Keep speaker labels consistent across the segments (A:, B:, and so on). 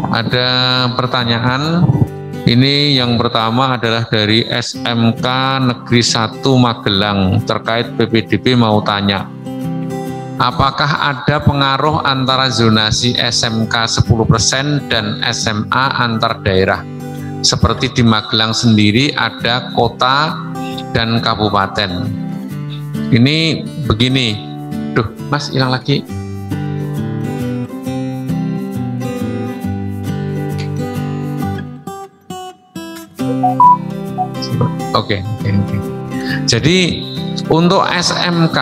A: Ada pertanyaan. Ini yang pertama adalah dari SMK Negeri 1 Magelang terkait PPDB, mau tanya, apakah ada pengaruh antara zonasi SMK 10% dan SMA antar daerah? Seperti di Magelang sendiri ada kota dan kabupaten. Ini begini, duh Mas hilang lagi. Oke. Jadi untuk SMK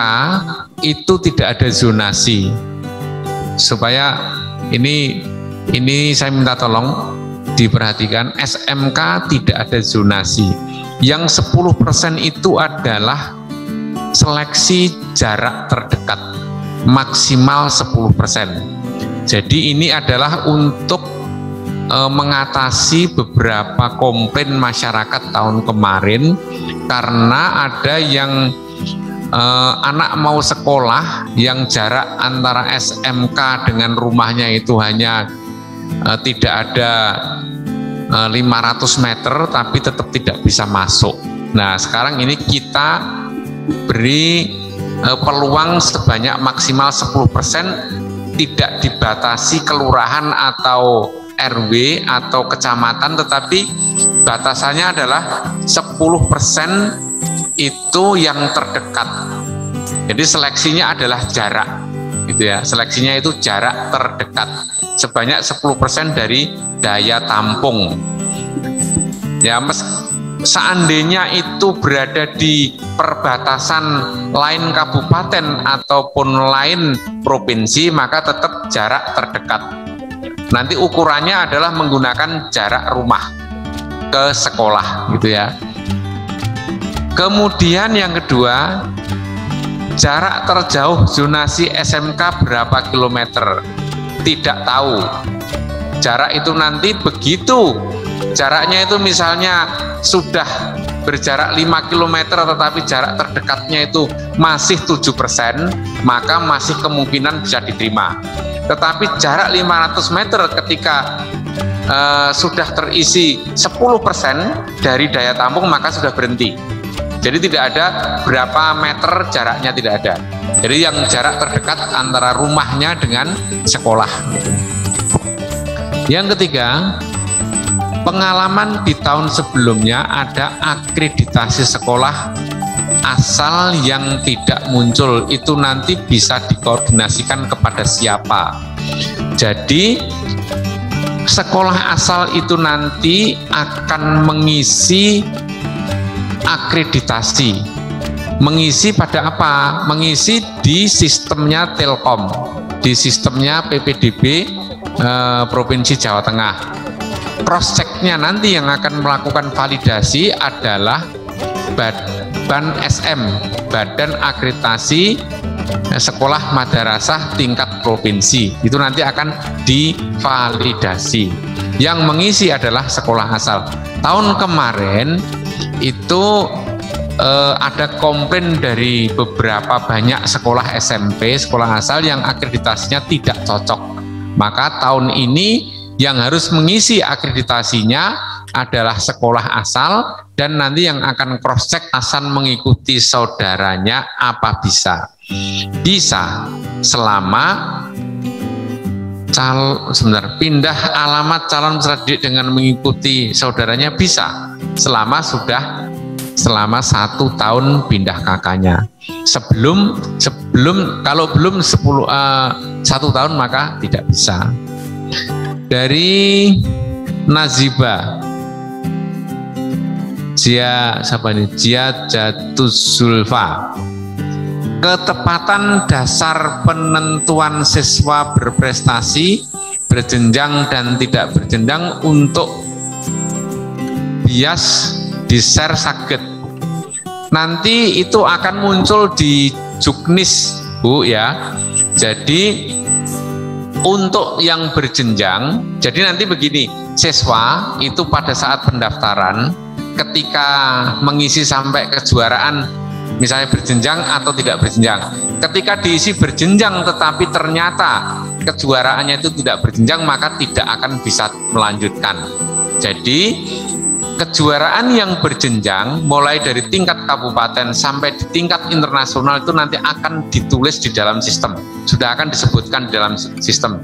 A: itu tidak ada zonasi. Supaya ini saya minta tolong diperhatikan, SMK tidak ada zonasi. Yang 10% itu adalah seleksi jarak terdekat maksimal 10%. Jadi ini adalah untuk mengatasi beberapa komplain masyarakat tahun kemarin karena ada yang anak mau sekolah yang jarak antara SMK dengan rumahnya itu hanya tidak ada 500 meter tapi tetap tidak bisa masuk. Nah sekarang ini kita beri peluang sebanyak maksimal 10%, tidak dibatasi kelurahan atau RW atau kecamatan, tetapi batasannya adalah 10% itu yang terdekat. Jadi seleksinya adalah jarak, gitu ya. Seleksinya itu jarak terdekat sebanyak 10% dari daya tampung. Ya, seandainya itu berada di perbatasan lain kabupaten ataupun lain provinsi, maka tetap jarak terdekat. Nanti ukurannya adalah menggunakan jarak rumah ke sekolah, gitu ya. Kemudian yang kedua, jarak terjauh zonasi SMK berapa kilometer? Tidak tahu. Jarak itu nanti begitu jaraknya itu misalnya sudah berjarak 5 km tetapi jarak terdekatnya itu masih 7%, maka masih kemungkinan bisa diterima. Tetapi jarak 500 meter ketika sudah terisi 10% dari daya tampung maka sudah berhenti. Jadi tidak ada berapa meter jaraknya, tidak ada. Jadi yang jarak terdekat antara rumahnya dengan sekolah. Yang ketiga, pengalaman di tahun sebelumnya ada akreditasi sekolah asal yang tidak muncul, itu nanti bisa dikoordinasikan kepada siapa. Jadi sekolah asal itu nanti akan mengisi akreditasi. Mengisi pada apa? Mengisi di sistemnya Telkom, di sistemnya PPDB Provinsi Jawa Tengah. Cross check-nya nanti yang akan melakukan validasi adalah BAN SM, Badan Akreditasi Sekolah Madrasah tingkat provinsi. Itu nanti akan divalidasi. Yang mengisi adalah sekolah asal. Tahun kemarin itu ada komplain dari beberapa banyak sekolah SMP, sekolah asal yang akreditasinya tidak cocok. Maka tahun ini yang harus mengisi akreditasinya adalah sekolah asal, dan nanti yang akan cross check asal mengikuti saudaranya apa bisa selama pindah alamat calon peserta didik dengan mengikuti saudaranya bisa selama 1 tahun pindah kakaknya. Sebelum kalau belum 1 tahun maka tidak bisa. Dari Naziba Jia Jatus Zulfa, ketepatan dasar penentuan siswa berprestasi, berjenjang dan tidak berjenjang untuk bias di-share saged. Nanti itu akan muncul di Juknis, Bu ya. Jadi untuk yang berjenjang, jadi nanti begini, siswa itu pada saat pendaftaran ketika mengisi sampai kejuaraan misalnya berjenjang atau tidak berjenjang. Ketika diisi berjenjang tetapi ternyata kejuaraannya itu tidak berjenjang, maka tidak akan bisa melanjutkan. Jadi kejuaraan yang berjenjang mulai dari tingkat kabupaten sampai di tingkat internasional itu nanti akan ditulis di dalam sistem, sudah akan disebutkan di dalam sistem.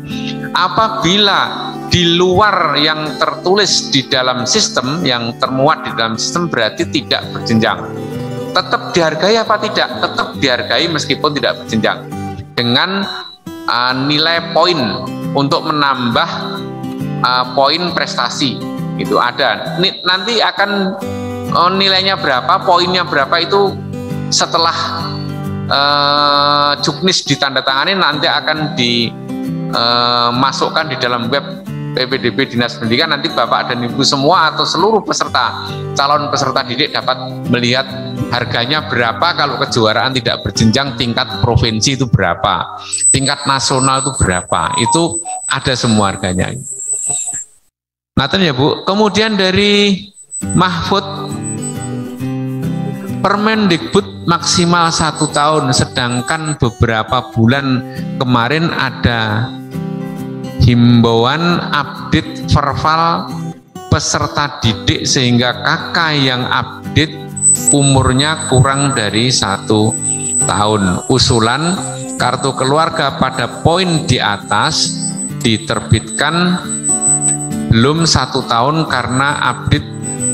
A: Apabila di luar yang tertulis di dalam sistem, yang termuat di dalam sistem, berarti tidak berjenjang. Tetap dihargai apa tidak? Tetap dihargai meskipun tidak berjenjang, dengan nilai poin untuk menambah poin prestasi. Itu ada, nanti akan nilainya berapa, poinnya berapa itu setelah juknis ditandatangani, nanti akan dimasukkan di dalam web PPDB Dinas Pendidikan. Nanti Bapak dan Ibu semua atau seluruh peserta, calon peserta didik dapat melihat harganya berapa kalau kejuaraan tidak berjenjang, tingkat provinsi itu berapa, tingkat nasional itu berapa, itu ada semua harganya. Nah, ya Bu, kemudian dari Mahfud, Permendikbud maksimal 1 tahun, sedangkan beberapa bulan kemarin ada himbauan update verbal peserta didik sehingga kakak yang update umurnya kurang dari 1 tahun. Usulan kartu keluarga pada poin di atas diterbitkan belum 1 tahun karena update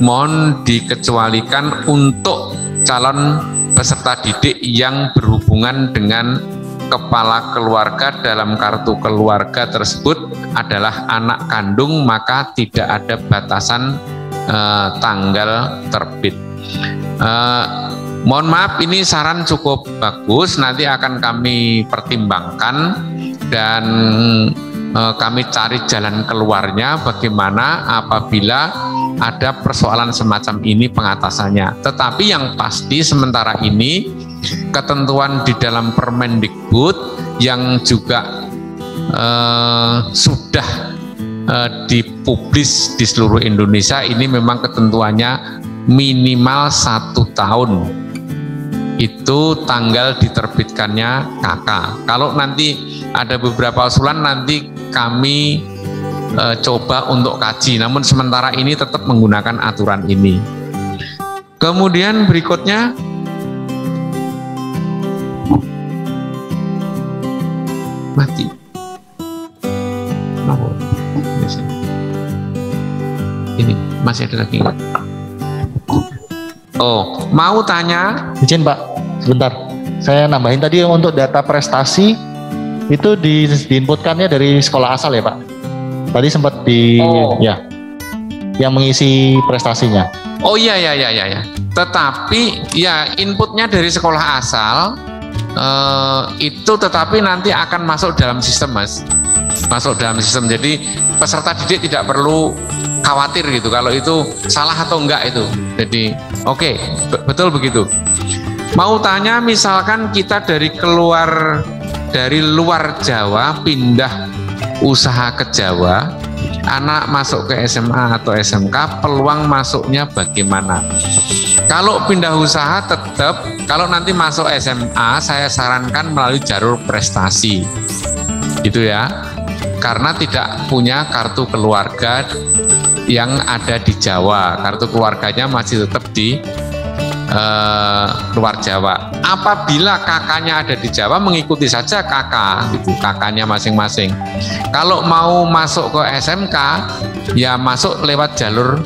A: mohon dikecualikan untuk calon peserta didik yang berhubungan dengan kepala keluarga dalam kartu keluarga tersebut adalah anak kandung, maka tidak ada batasan tanggal terbit. Mohon maaf, ini saran cukup bagus, nanti akan kami pertimbangkan dan kami cari jalan keluarnya bagaimana apabila ada persoalan semacam ini pengatasannya. Tetapi yang pasti sementara ini ketentuan di dalam Permendikbud yang juga sudah dipublis di seluruh Indonesia ini memang ketentuannya minimal 1 tahun itu tanggal diterbitkannya KK. Kalau nanti ada beberapa usulan nanti kami coba untuk kaji, namun sementara ini tetap menggunakan aturan ini. Kemudian berikutnya mati. Ini masih ada lagi. Oh, mau tanya?
B: Izin Pak, sebentar. Saya nambahin tadi untuk data prestasi itu diinputkannya dari sekolah asal ya Pak? Tadi sempat ya, yang mengisi prestasinya.
A: Oh iya. Tetapi ya inputnya dari sekolah asal itu, tetapi nanti akan masuk dalam sistem, Mas. Masuk dalam sistem. Jadi peserta didik tidak perlu khawatir gitu kalau itu salah atau enggak itu. Jadi oke, betul begitu. Mau tanya, misalkan kita dari luar Jawa pindah usaha ke Jawa, anak masuk ke SMA atau SMK, peluang masuknya bagaimana? Kalau pindah usaha tetap, kalau nanti masuk SMA saya sarankan melalui jalur prestasi gitu ya, karena tidak punya kartu keluarga yang ada di Jawa, kartu keluarganya masih tetap di luar Jawa. Apabila kakaknya ada di Jawa, mengikuti saja kakak gitu, kakaknya masing-masing. Kalau mau masuk ke SMK ya masuk lewat jalur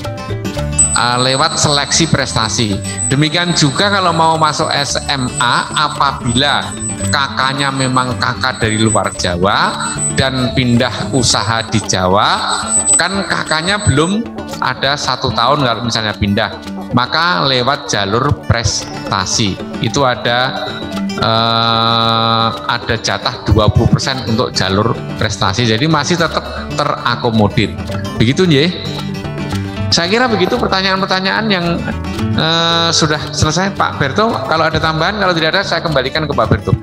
A: lewat seleksi prestasi. Demikian juga kalau mau masuk SMA, apabila kakaknya memang kakak dari luar Jawa dan pindah usaha di Jawa, kan kakaknya belum ada 1 tahun kalau misalnya pindah, maka lewat jalur prestasi itu ada jatah 20% untuk jalur prestasi, jadi masih tetap terakomodir begitu ya. Saya kira begitu pertanyaan-pertanyaan yang sudah selesai. Pak Berto, kalau ada tambahan, kalau tidak ada saya kembalikan ke Pak Berto.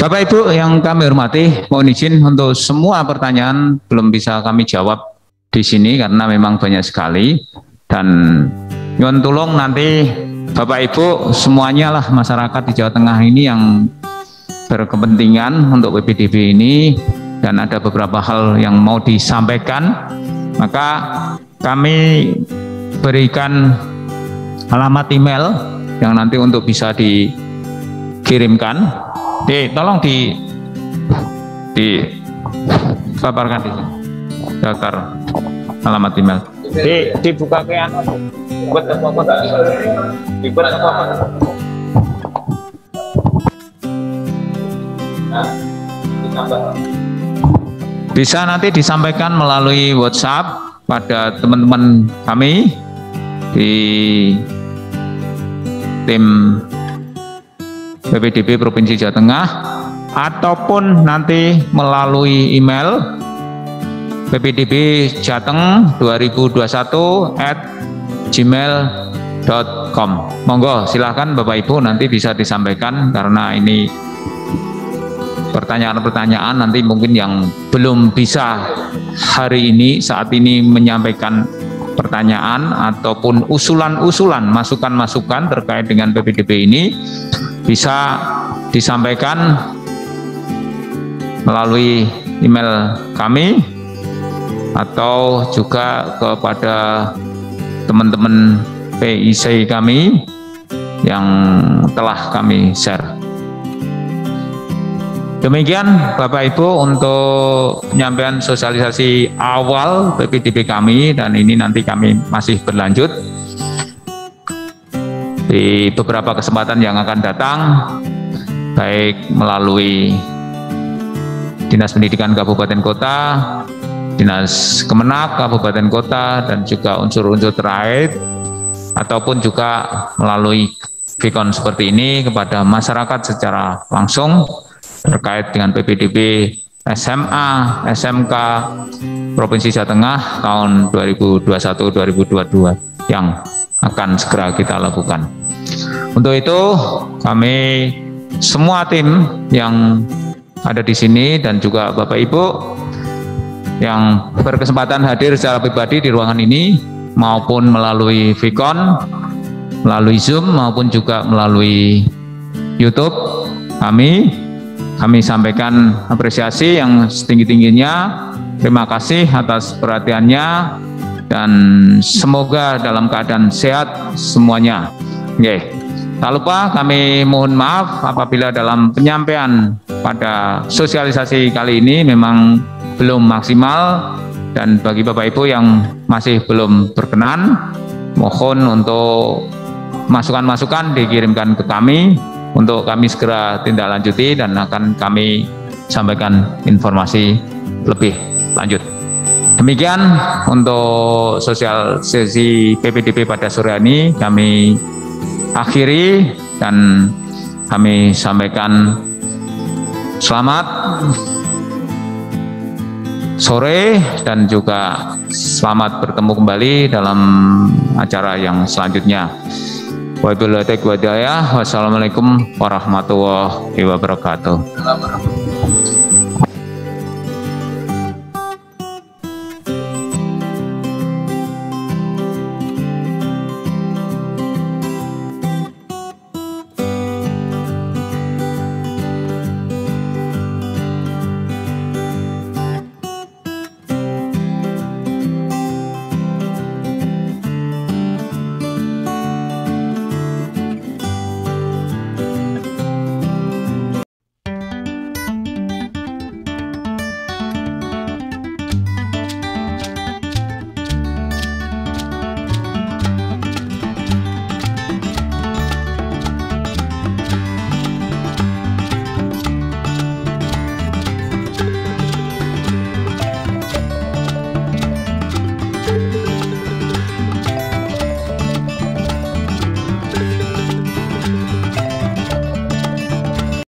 C: Bapak Ibu yang kami hormati, mohon izin untuk semua pertanyaan belum bisa kami jawab di sini karena memang banyak sekali, dan nyuwun tulung nanti Bapak Ibu semuanya lah masyarakat di Jawa Tengah ini yang berkepentingan untuk PPDB ini dan ada beberapa hal yang mau disampaikan, maka kami berikan alamat email yang nanti untuk bisa dikirimkan. Tolong dipaparkan di sini daftar alamat email. Dibuka ke anu. Buat apa-apa enggak? Dibuat apa-apa. Bisa nanti disampaikan melalui WhatsApp pada teman-teman kami di tim PPDB Provinsi Jawa Tengah, ataupun nanti melalui email ppdbjateng2021@gmail.com. Monggo silahkan Bapak Ibu nanti bisa disampaikan, karena ini pertanyaan-pertanyaan nanti mungkin yang belum bisa hari ini saat ini menyampaikan pertanyaan ataupun usulan-usulan, masukan-masukan terkait dengan PPDB ini bisa disampaikan melalui email kami atau juga kepada teman-teman PIC kami yang telah kami share. Demikian Bapak Ibu untuk penyampaian sosialisasi awal PPDB kami, dan ini nanti kami masih berlanjut di beberapa kesempatan yang akan datang, baik melalui Dinas Pendidikan Kabupaten Kota, Dinas Kemenak Kabupaten Kota, dan juga unsur-unsur terkait, ataupun juga melalui Vkon seperti ini kepada masyarakat secara langsung terkait dengan PPDB SMA, SMK Provinsi Jawa Tengah tahun 2021-2022 yang akan segera kita lakukan. Untuk itu kami semua tim yang ada di sini dan juga Bapak Ibu yang berkesempatan hadir secara pribadi di ruangan ini maupun melalui Vkon, melalui Zoom maupun juga melalui YouTube, kami sampaikan apresiasi yang setinggi-tingginya. Terima kasih atas perhatiannya dan semoga dalam keadaan sehat semuanya. Oke. Tak lupa kami mohon maaf apabila dalam penyampaian pada sosialisasi kali ini memang belum maksimal, dan bagi Bapak Ibu yang masih belum berkenan, mohon untuk masukan-masukan dikirimkan ke kami untuk kami segera tindak lanjuti dan akan kami sampaikan informasi lebih lanjut. Demikian untuk sosialisasi PPDB pada sore ini kami akhiri, dan kami sampaikan selamat sore dan juga selamat bertemu kembali dalam acara yang selanjutnya. Wassalamualaikum warahmatullahi wabarakatuh.